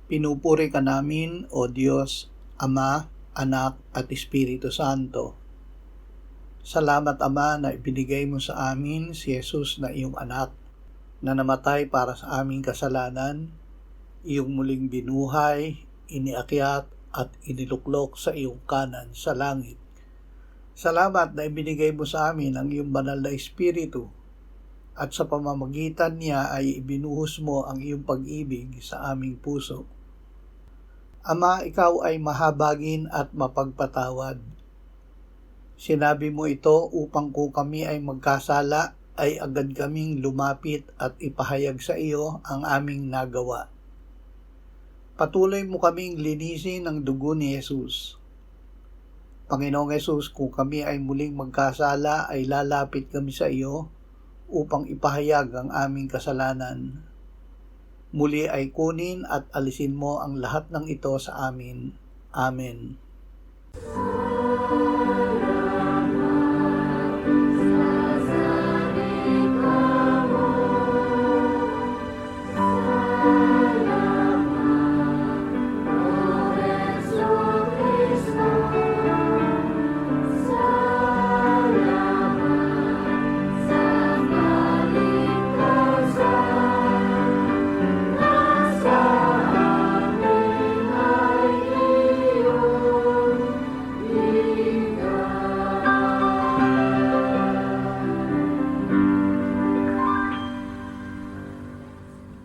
Pinupuri ka namin, O Diyos, Ama, Anak, at Espiritu Santo. Salamat, Ama, na ibinigay mo sa amin si Jesus na iyong anak, na namatay para sa aming kasalanan, iyong muling binuhay, iniakyat, at iniluklok sa iyong kanan sa langit. Salamat na ibinigay mo sa amin ang iyong banal na Espiritu, at sa pamamagitan niya ay ibinuhos mo ang iyong pag-ibig sa aming puso. Ama, ikaw ay mahabagin at mapagpatawad. Sinabi mo ito upang kung kami ay magkasala, ay agad kaming lumapit at ipahayag sa iyo ang aming nagawa. Patuloy mo kaming linisin ng dugo ni Jesus. Panginoong Jesus, kung kami ay muling magkasala, ay lalapit kami sa iyo upang ipahayag ang aming kasalanan. Muli ay kunin at alisin mo ang lahat ng ito sa amin. Amen.